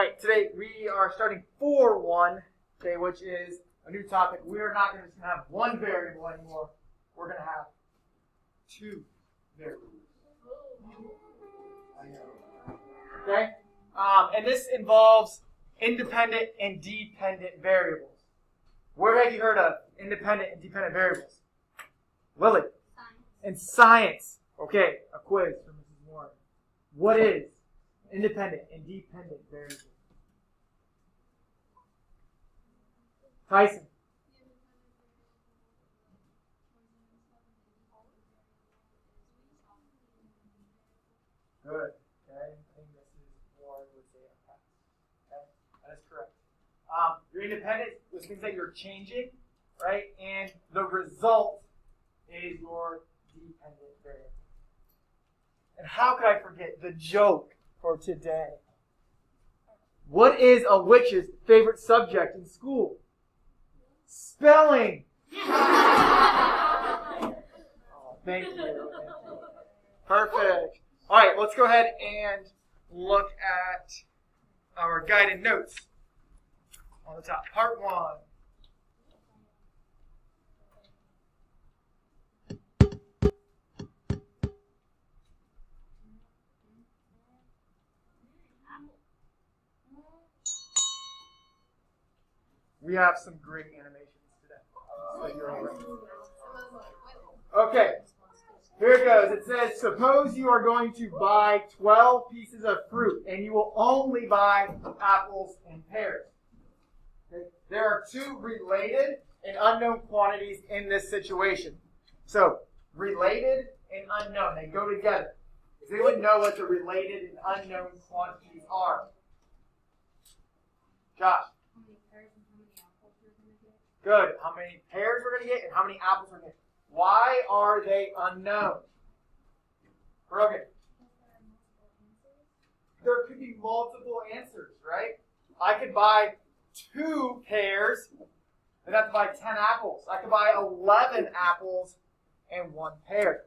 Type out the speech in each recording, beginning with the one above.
right, today we are starting 4-1, okay, which is a new topic. We are not just going to have one variable anymore. We're going to have two variables. Okay? And this involves independent and dependent variables. Where have you heard of independent and dependent variables? Lily? Science. In science. Okay, a quiz for Mrs. Warren. What is independent and dependent variables? Tyson? Good. Okay. I think Mrs. Warren would say okay. Okay. That is correct. Your independent, which means that you're changing, right? And the result is your dependent variable. And how could I forget the joke for today? What is a witch's favorite subject in school? Spelling. Oh, thank you. Perfect. All right, let's go ahead and look at our guided notes on the top. Part 1. We have some great animations today. So you're all right. Okay, here it goes. It says, suppose you are going to buy 12 pieces of fruit, and you will only buy apples and pears. Okay? There are two related and unknown quantities in this situation. So, related and unknown, they go together. Does anyone know what the related and unknown quantities are? Josh? Good. How many pears we're going to get and how many apples we're going to get. Why are they unknown? Brogan. There could be multiple answers, right? I could buy 2 pears and have to buy 10 apples. I could buy 11 apples and 1 pear.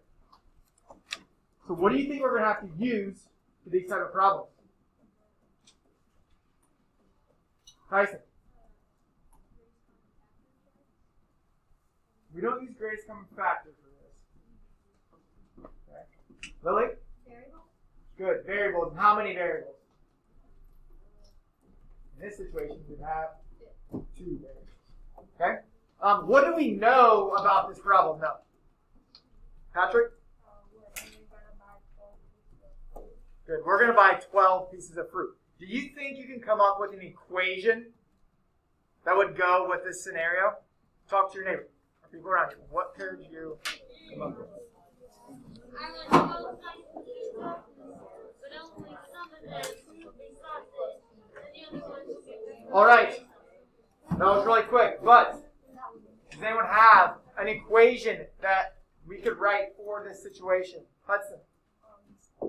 So what do you think we're going to have to use for these type of problems? Tyson. We don't use greatest common factor for this. Okay. Lily? Variables. Good. Variables. How many variables? In this situation, we have 2 variables. Okay? What do we know about this problem now? Patrick? Good. We're going to buy 12 pieces of fruit. Do you think you can come up with an equation that would go with this scenario? Talk to your neighbor. People around you. What pair did you come up with? All right. That was really quick. But does anyone have an equation that we could write for this situation? Hudson.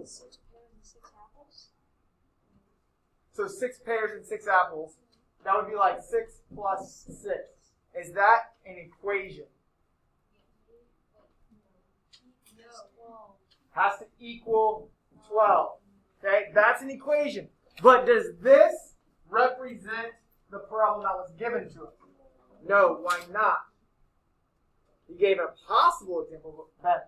6 pears and 6 apples. So 6 pears and 6 apples. That would be like 6 plus 6. Is that an equation? Has to equal 12. Okay, that's an equation. But does this represent the problem that was given to us? No, why not? He gave a possible example, but Ben.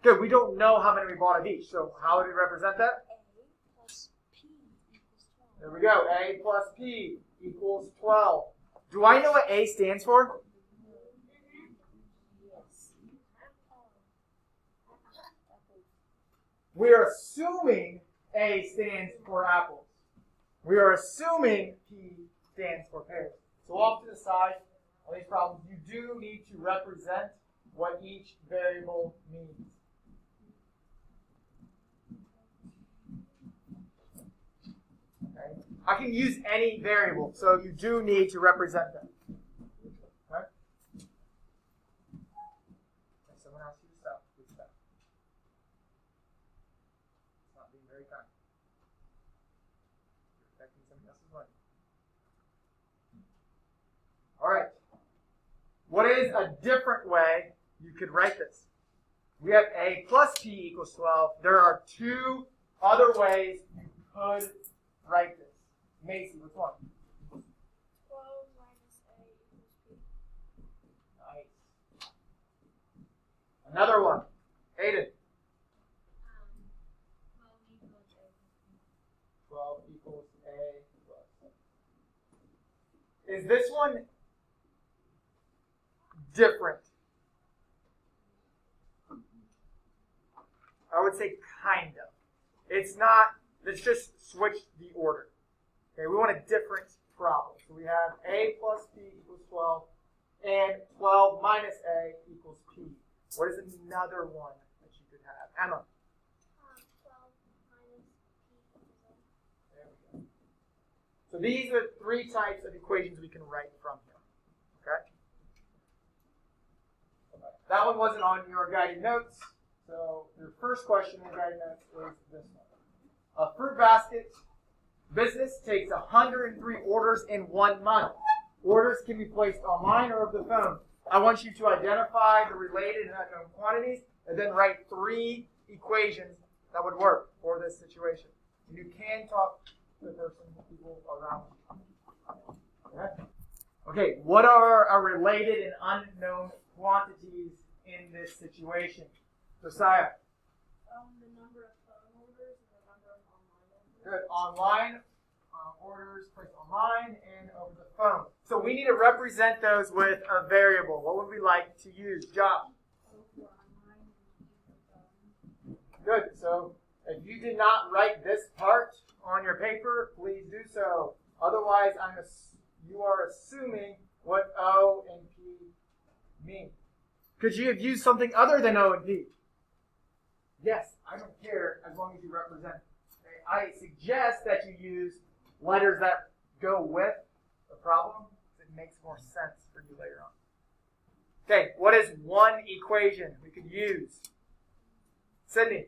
Good, we don't know how many we bought of each. So how would it represent that? A plus P equals 12. There we go. A plus P equals 12. Do I know what A stands for? We are assuming A stands for apples. We are assuming P stands for pears. So off to the side of these problems, you do need to represent what each variable means. Okay? I can use any variable, so you do need to represent them. Okay? If someone asks you to stop, please stop. It's not being very kind. You're affecting somebody else's money. All right. What is a different way you could write this? we have A plus P equals 12. There are two other ways you could write this. Macy, which one? 12 minus A equals P. Nice. Another one. Aiden. 12 equals A plus. Is this one different? I would say kind of. It's not, let's just switch the order. Okay, we want a different problem. So we have A plus P equals 12, and 12 minus A equals P. What is another one that you could have? Emma. 12 minus P equals A. There we go. So these are three types of equations we can write from here. Okay? That one wasn't on your guided notes. So your first question in your guided notes is this one. A fruit basket business takes 103 orders in 1 month. Orders can be placed online or over the phone. I want you to identify the related and unknown quantities and then write 3 equations that would work for this situation. And you can talk to the person, people around you. Okay, what are our related and unknown quantities in this situation? Josiah. The number of phone orders and the number of online orders. Good. Online orders placed online and over the phone. So we need to represent those with a variable. What would we like to use? Job. For online and for phone. Good. So if you did not write this part on your paper, please do so. Otherwise, you are assuming what O and P mean. Could you have used something other than O and P? Yes, I don't care as long as you represent. Okay? I suggest that you use letters that go with the problem. It makes more sense for you later on. Okay, what is one equation we could use? Sydney.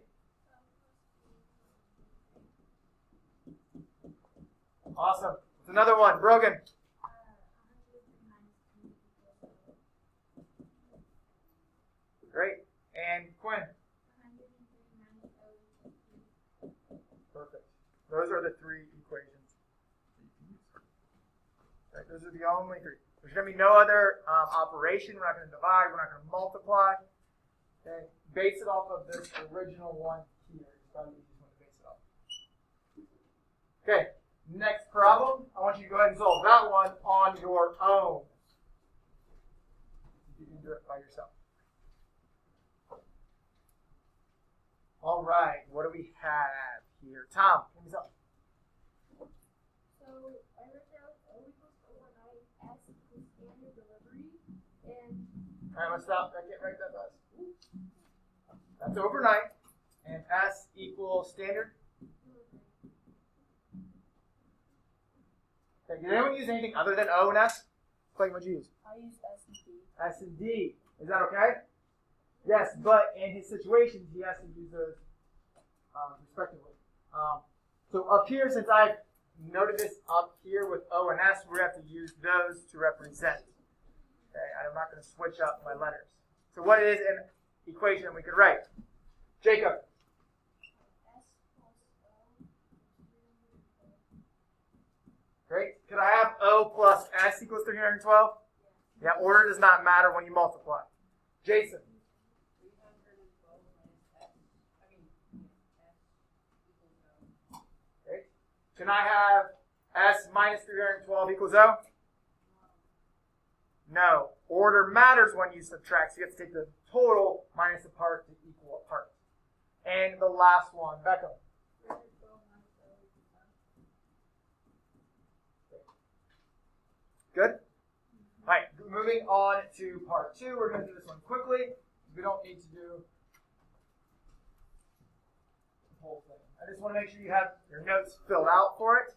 Awesome. What's another one? Brogan. Great. And Quinn. Perfect. Those are the 3 equations. Right, those are the only 3. There's going to be no other operation. We're not going to divide. We're not going to multiply. Okay. Base it off of this original one here. It's probably the easiest one to base it off. Okay. Next problem. I want you to go ahead and solve that one on your own. You can do it by yourself. All right. What do we have here? Tom, give me something. So I wrote down O equals overnight, S equals standard delivery, and All right, let's stop. I can't write that fast. That's overnight. And S equals standard. Okay, did anyone use anything other than O and S? Clayton, what'd you use? I used S and D. S and D. Is that okay? Yes, but in his situations, he has to use those respectively. So up here, since I've noted this up here with O and S, we have to use those to represent. Okay, I'm not going to switch up my letters. So what is an equation we could write? Jacob. S plus O. Great. Could I have O plus S equals 312? Yeah, order does not matter when you multiply. Jason. Great. Can I have S minus 312 equals O? No. Order matters when you subtract, so you have to take the total minus the part to equal a part. And the last one, Becca. Good? All right, moving on to part 2. We're going to do this one quickly. We don't need to do the whole thing. I just want to make sure you have your notes filled out for it.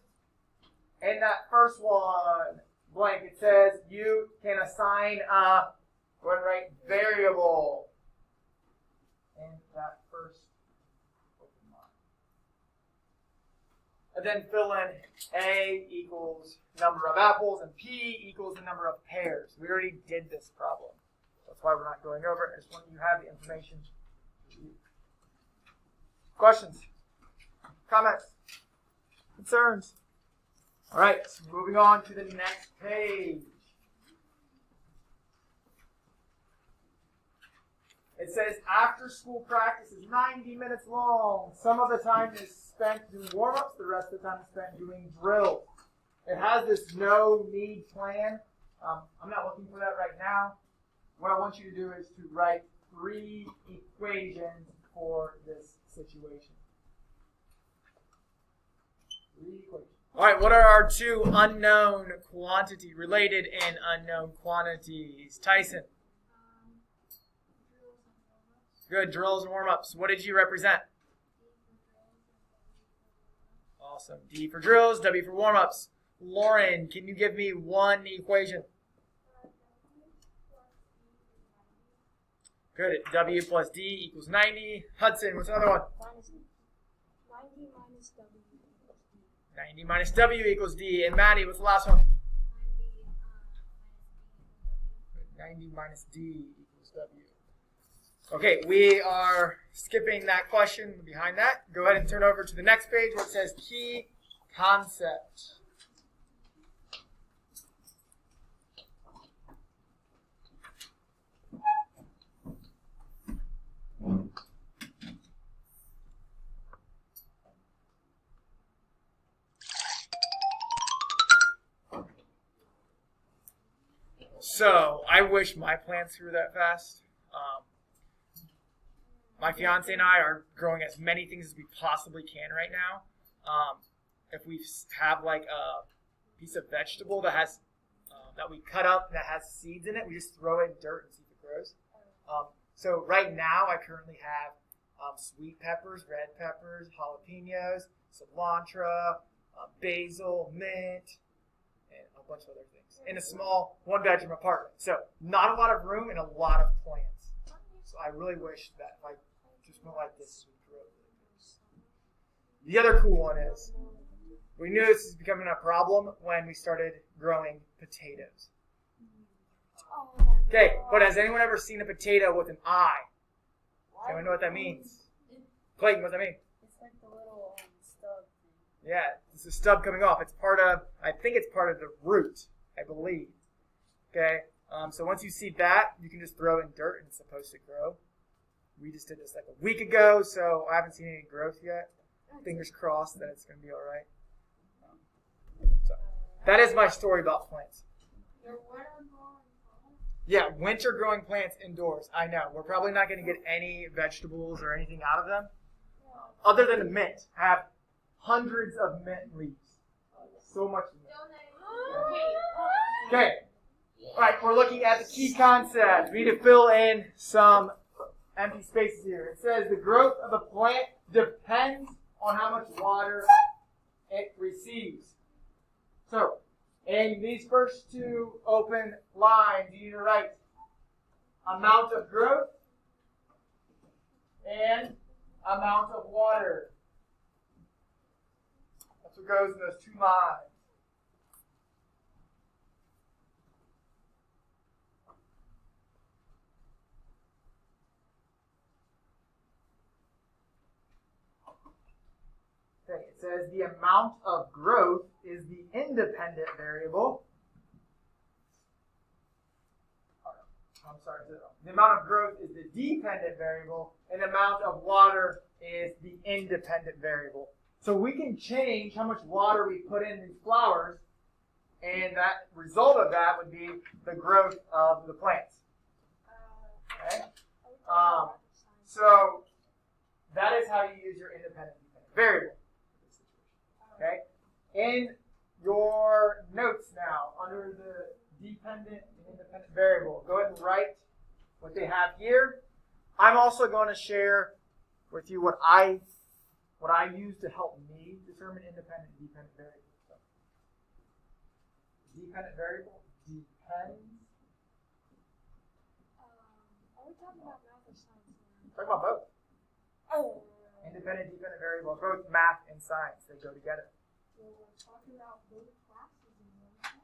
In that first one, blank, it says you can assign a, go ahead and write variable in that first open line. And then fill in A equals number of apples and P equals the number of pears. We already did this problem. That's why we're not going over it. I just want you to have the information Questions? Comments? Concerns? All right, moving on to the next page. It says after school practice is 90 minutes long. Some of the time is spent doing warm-ups, the rest of the time is spent doing drills. It has this no-need plan. I'm not looking for that right now. What I want you to do is to write 3 equations for this situation. 3 equations. All right, what are our 2 unknown quantity, related and unknown quantities? Tyson. Good, drills and warm-ups. What did you represent? Awesome. D for drills, W for warm-ups. Lauren, can you give me 1 equation? Good. W plus D equals 90. Hudson, what's another one? 90 minus W equals D. 90 minus W equals D. And Maddie, what's the last one? 90 minus D equals W. Okay, we are skipping that question behind that. Go ahead and turn over to the next page where it says key concept. So, I wish my plants grew that fast. My fiance and I are growing as many things as we possibly can right now. If we have like a piece of vegetable that has that we cut up that has seeds in it, we just throw it in dirt and see if it grows. So right now, I currently have sweet peppers, red peppers, jalapenos, cilantro, basil, mint, and a bunch of other things in a small 1-bedroom apartment. So not a lot of room and a lot of plants. So I really wish that if I just went like this, would grow really good. The other cool one is we knew this was becoming a problem when we started growing potatoes. Okay, but has anyone ever seen a potato with an eye? Anyone know what that means? Clayton, what does that mean? It's like the little stub thing. Yeah, it's a stub coming off. It's part of, I think it's part of the root, I believe. Okay, so once you see that, you can just throw it in dirt and it's supposed to grow. We just did this like a week ago, so I haven't seen any growth yet. Fingers crossed that it's going to be all right. So that is my story about plants. Yeah, winter growing plants indoors. I know. We're probably not going to get any vegetables or anything out of them. Other than the mint. I have hundreds of mint leaves. So much mint. Okay. All right, we're looking at the key concept. We need to fill in some empty spaces here. It says the growth of a plant depends on how much water it receives. So, in these first 2 open lines, you need to write amount of growth and amount of water. That's what goes in those 2 lines. Okay, it says the amount of growth is the independent variable. I'm sorry, the amount of growth is the dependent variable, and the amount of water is the independent variable. So we can change how much water we put in these flowers, and that result of that would be the growth of the plants. Okay? So that is how you use your independent dependent variable. Okay? In your notes now, under the dependent and independent variable, go ahead and write what they have here. I'm also going to share with you what I use to help me determine independent and dependent variables. So, dependent variable depends. Are we talking about math or science? Talk about both. Independent, dependent variables, both math and science, they go together. Well, we're talking about both classes in one class.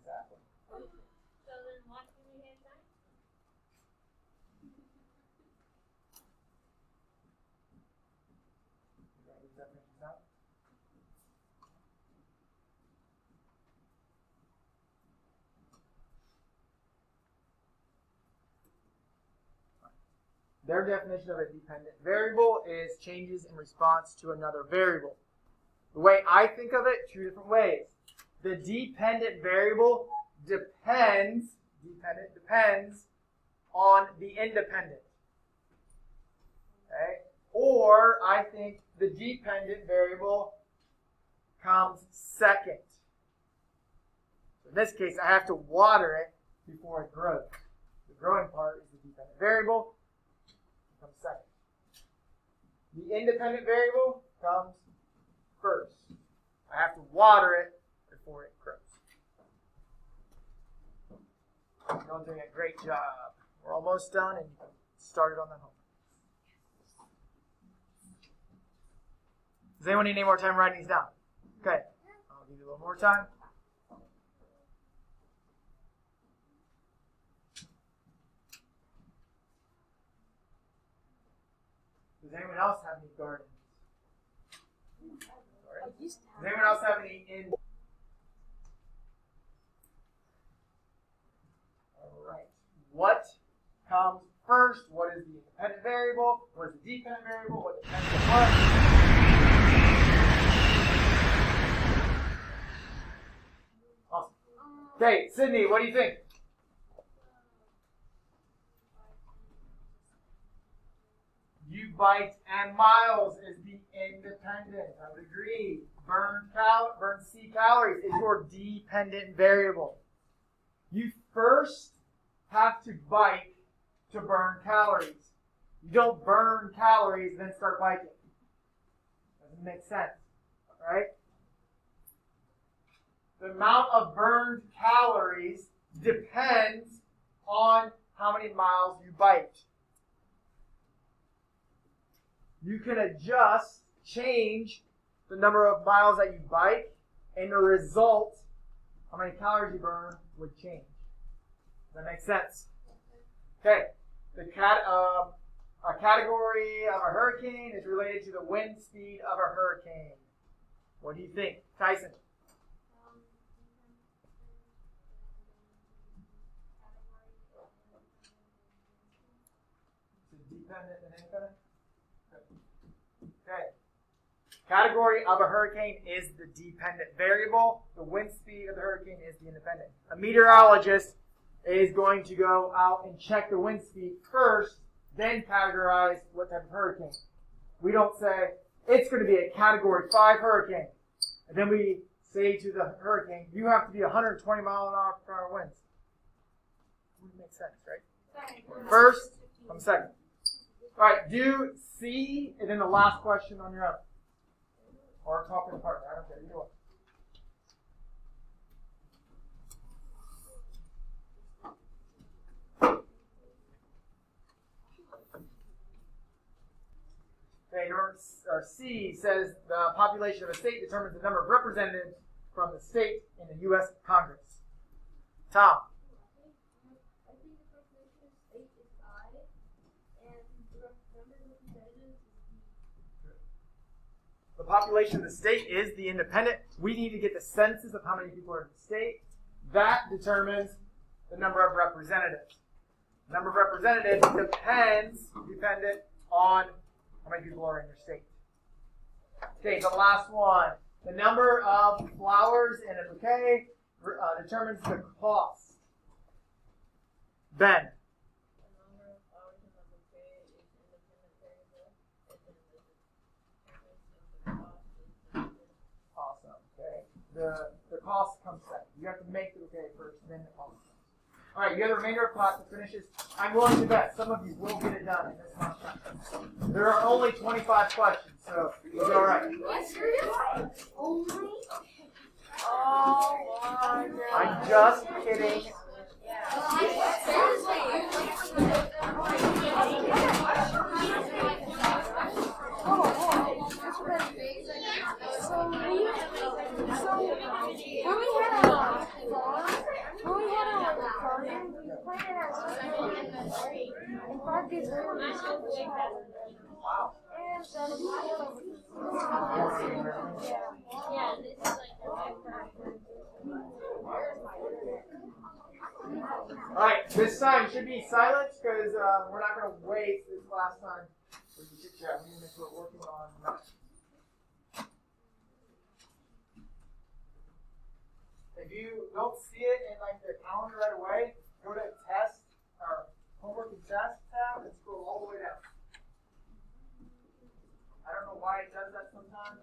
Exactly. So then why do we have science? definitions out. Their definition of a dependent variable is changes in response to another variable. The way I think of it, two different ways. The dependent variable depends on the independent. Okay? Or I think the dependent variable comes second. So in this case, I have to water it before it grows. The growing part is the dependent variable. Comes second. The independent variable comes first. I have to water it before it grows. You're all doing a great job. We're almost done and you can start it on the home. Does anyone need any more time writing these down? Okay. I'll give you a little more time. Does anyone else have any gardens? Does anyone else have any in? Alright. What comes first? What is the independent variable? What is the dependent variable? What depends on what? Awesome. Okay, Sydney, what do you think? U-bytes and miles is the independent. I would agree. Burned C calories is your dependent variable. You first have to bike to burn calories. You don't burn calories and then start biking. Doesn't make sense, right? The amount of burned calories depends on how many miles you biked. You can change the number of miles that you bike, and the result, how many calories you burn, would change. Does that make sense? Okay. A category of a hurricane is related to the wind speed of a hurricane. What do you think, Tyson? Is it dependent and independent? Okay. Category of a hurricane is the dependent variable. The wind speed of the hurricane is the independent. A meteorologist is going to go out and check the wind speed first, then categorize what type of hurricane. We don't say, it's going to be a Category 5 hurricane. And then we say to the hurricane, you have to be 120 mile an hour winds. Wouldn't make sense, right? First, I'm second. All right, do C, and then the last question on your own. Or talk to the partner. I don't care. Either one. Okay, C says the population of a state determines the number of representatives from the state in the U.S. Congress. Tom. The population of the state is the independent. We need to get the census of how many people are in the state. That determines the number of representatives. The number of representatives dependent on how many people are in your state. Okay, the last one. The number of flowers in a bouquet determines the cost. Ben. The cost comes second. You have to make the bouquet first, then the cost comes. All right, you have the remainder of class that finishes. I'm willing to bet some of you will get it done in this month's time. There are only 25 questions, so you'll be all right. Only? I'm just kidding. Wow. Alright, this time should be silent because we're not going to waste this last time with the chit chat. We need to make sure we're working on nothing. If you don't see it in like the calendar right away, go to test or homework and test tab and scroll all the way down. I don't know why it does that sometimes.